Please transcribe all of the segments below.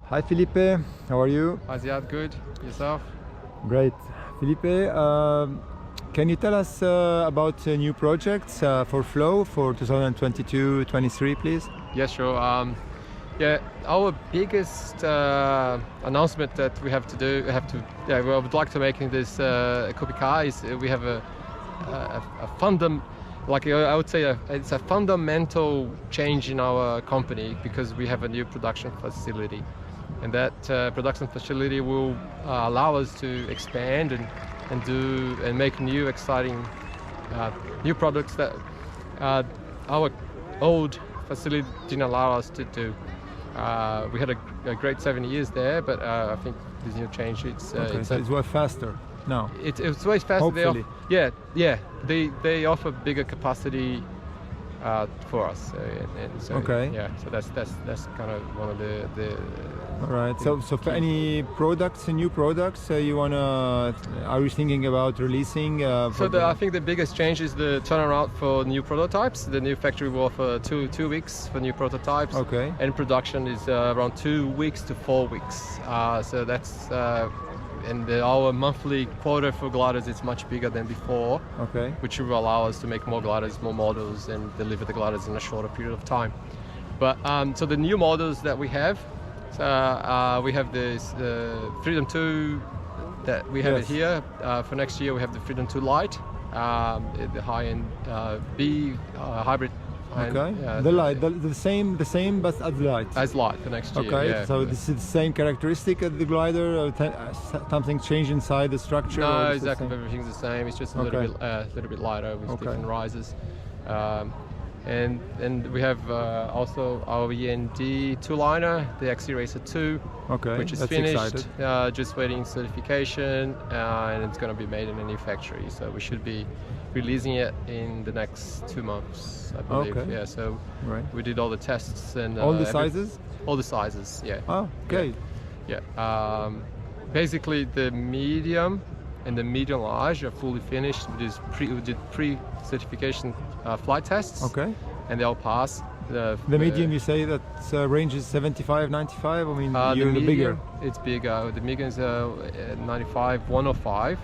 Hi Felipe, how are you? Hi Ziad, good. Yourself? Great. Felipe, can you tell us about new projects for Flow for 2022-23, please? Yeah, sure. Yeah, our biggest announcement that we would like to make in this Kubi car is we have a I would say it's a fundamental change in our company because we have a new production facility, and that production facility will allow us to expand and make new exciting new products that our old facility didn't allow us to do. We had a great 7 years there, but I think this new change It's way faster now. It's way faster. Hopefully. They offer bigger capacity for us. So that's kind of one of the All right. So for any products, new products, are you thinking about releasing? I think the biggest change is the turnaround for new prototypes. The new factory will offer two weeks for new prototypes. Okay. And production is around 2 weeks to 4 weeks. So that's our monthly quota for gliders is much bigger than before. Okay. Which will allow us to make more gliders, more models, and deliver the gliders in a shorter period of time. But so the new models that we have. We have this Freedom 2 that we have it here. For next year we have the Freedom 2 Lite, the high-end B hybrid. Okay. The light, the same, but as light. As light for next year. Okay. Yeah. So this is the same characteristic of the glider, or something changed inside the structure? No, exactly. Everything's the same. It's just a little bit lighter with different risers. And we have also our END 2-liner, the XC Racer 2, which is finished, just waiting certification, and it's going to be made in a new factory. So we should be releasing it in the next 2 months, I believe. Okay. Yeah. So we did all the tests and all the sizes. All the sizes. Yeah. Oh, okay. Yeah. Basically, the medium and the medium large are fully finished. We did pre-certification flight tests. Okay. And they all pass. The medium, you say that range is 75, 95? I mean, the medium, bigger. It's bigger. The medium is 95, 105.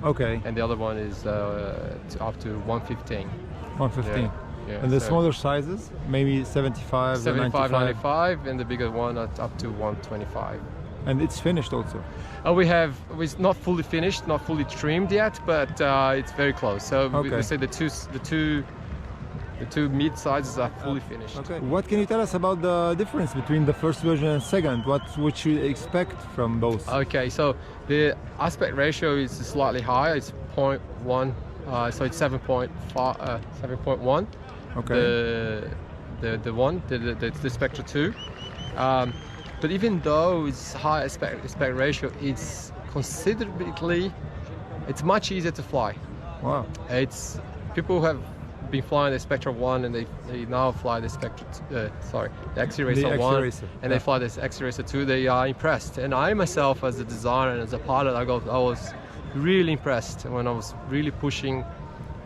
Okay. And the other one is up to 115. 115. Yeah, and the smaller sizes, maybe 75, 95, and the bigger one up to 125. And it's finished also? It's not fully finished, not fully trimmed yet, but it's very close. So we say the two mid sizes are fully finished. Okay. What can you tell us about the difference between the first version and second? What would you expect from both? Okay, so the aspect ratio is slightly higher. It's 0.1, so it's 7.1. Okay. The Spectra 2. But even though it's high aspect ratio, it's much easier to fly. Wow. It's people who have been flying the Spectra 1 and they now fly the the XC Racer 1 and they fly this XC Racer 2, they are impressed. And I myself, as a designer and as a pilot, I was really impressed when I was really pushing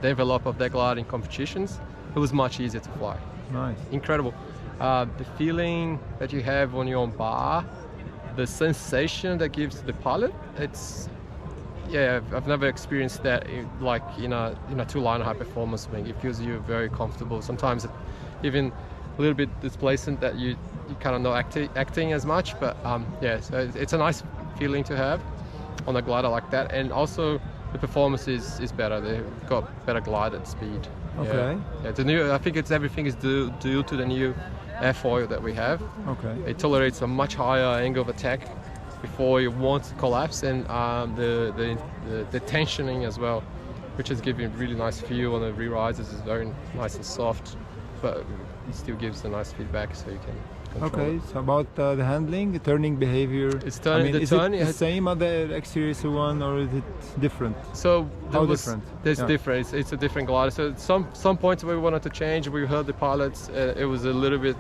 the envelope of that glider in competitions. It was much easier to fly. Nice. Incredible. The feeling that you have when you're on bar, the sensation that gives the pilot, I've never experienced that in a 2-liner high performance wing. It feels you very comfortable. Sometimes even a little bit displacement that you kind of not acting as much, but so it's a nice feeling to have on a glider like that. And also the performance is better. They've got better glide at speed. Okay. Yeah, the new. I think everything is due to the new airfoil that we have. Okay. It tolerates a much higher angle of attack before you want to collapse, and the tensioning as well, which is giving really nice feel on the re-rises. Is very nice and soft, but it still gives a nice feedback, so you can control it. So about the handling, the turning behavior. Is it the same as the X Racer 1, or is it different? So different? There's different. It's a different glider. So some points we wanted to change. We heard the pilots. It was a little bit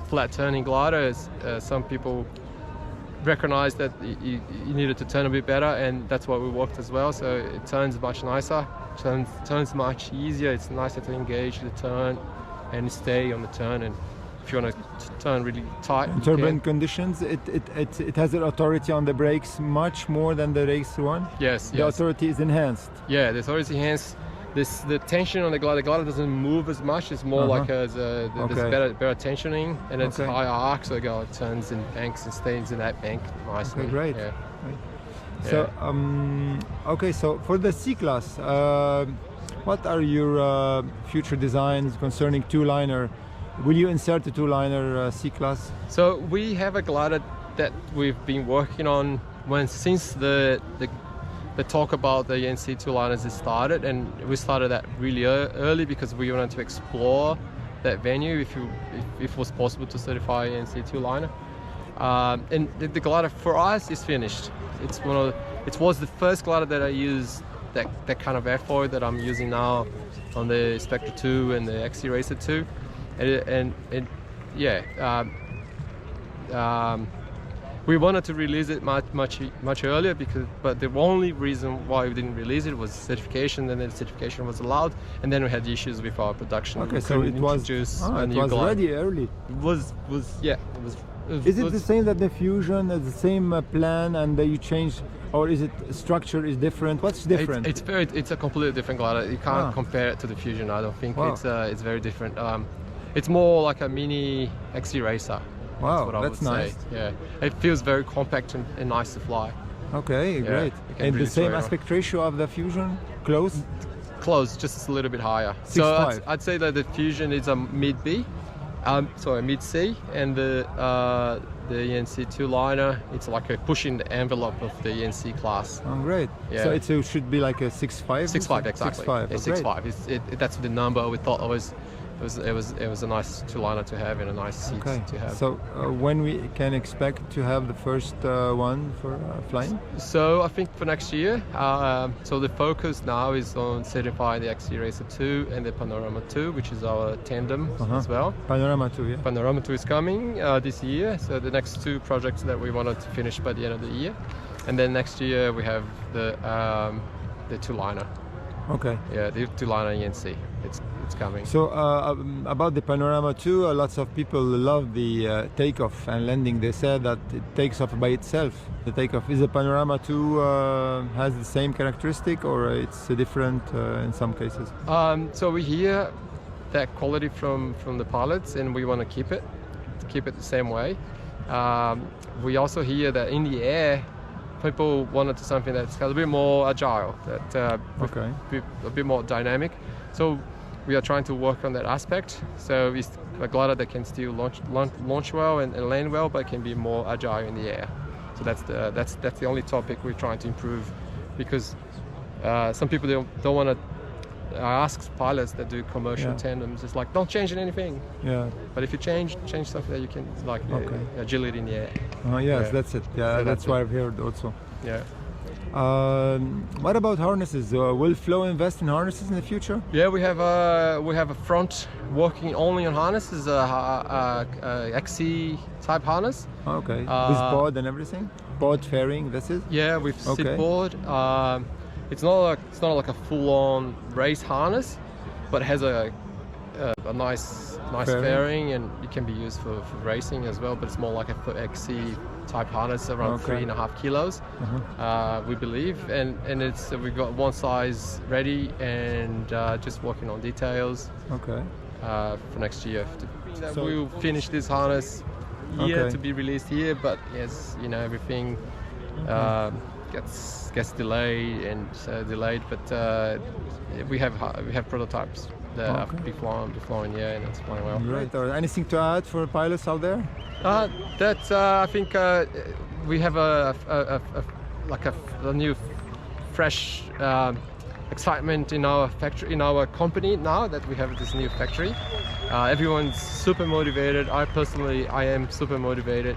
flat turning glider. Some people recognized that you needed to turn a bit better, and that's what we worked as well. So it turns much nicer, turns much easier. It's nicer to engage the turn and stay on the turn and if you want to turn really tight. In turbulent conditions, it has an authority on the brakes much more than the race one. Yes. The authority is enhanced. Yeah, the authority enhanced. The tension on the glider doesn't move as much. It's more like there's better tensioning, and it's higher arc, so it turns in banks and stays in that bank nicely. Okay, great. Yeah. So so for the C-Class, what are your future designs concerning two-liner? Will you insert a two-liner C-Class? So we have a glider that we've been working on since the talk about the ENC two-liners has started, and we started that really early because we wanted to explore that venue if it was possible to certify ENC two-liner. And the glider for us is finished. It was the first glider that I used that kind of airfoil that I'm using now on the Spectre 2 and the XC Racer 2, we wanted to release it much earlier but the only reason why we didn't release it was certification, and then the certification was allowed, and then we had issues with our production. Okay, so it was ready early. It was. Is it the same that the Fusion is the same plan and you changed, or is it structure is different? What's different? It's a completely different glider. You can't compare it to the Fusion. I don't think it's very different. It's more like a mini XC Racer. Wow, that's nice. Say. Yeah, it feels very compact and nice to fly. Okay, great. And really the same aspect ratio of the Fusion? Close, just a little bit higher. 6.5. So I'd say that the Fusion is a mid B. Mid C, and the ENC two-liner, it's like a pushing the envelope of the ENC class. Oh, great. Yeah. So it should be like a 6.5? 6.5, exactly. 6.5. Yeah, 6.5. That's the number we thought it was a nice two-liner to have and a nice seat to have. So when we can expect to have the first one for flying? So I think for next year. So the focus now is on certifying the XC Racer 2 and the Panorama 2, which is our tandem as well. Panorama 2, yeah. Panorama 2 is coming this year. So the next two projects that we wanted to finish by the end of the year, and then next year we have the two-liner. Okay. Yeah, the two-liner ENC. It's coming. So about the Panorama 2, lots of people love the takeoff and landing. They said that it takes off by itself. The takeoff, is the Panorama 2 has the same characteristic, or it's different in some cases? So we hear that quality from the pilots, and we want to keep it the same way. We also hear that in the air, people wanted something that's a little bit more agile, that a bit more dynamic. So we are trying to work on that aspect. So it's a glider that can still launch well and land well, but can be more agile in the air. So that's the only topic we're trying to improve, because some people don't want to ask pilots that do commercial tandems. It's like, don't change anything. Yeah. But if you change something that you can, like agility in the air. Yes, that's it. Yeah, so that's why I've heard also. Yeah. What about harnesses? Will Flow invest in harnesses in the future? Yeah, we have a front working only on harnesses, XC type harness. Okay. With board and everything. Board fairing. This is. Yeah, with seat board. It's not like a full-on race harness, but it has a nice fairing, and it can be used for racing as well. But it's more like a XC type harness, around 3.5 kilos, we believe, and we've got one size ready, and just working on details. For next year. So we'll finish this harness here to be released here, but yes, everything gets delayed, but we have prototypes that be flying here, and it's flying well. Right. Anything to add for pilots out there? I think we have a new, fresh excitement in our factory, in our company now that we have this new factory. Everyone's super motivated. I am super motivated.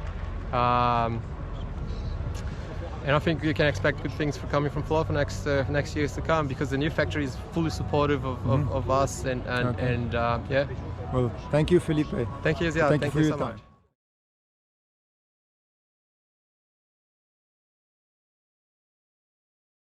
And I think we can expect good things coming from Flow for next years to come, because the new factory is fully supportive of us and yeah. Well, thank you, Felipe. Thank you, Ziad. Thank you so much.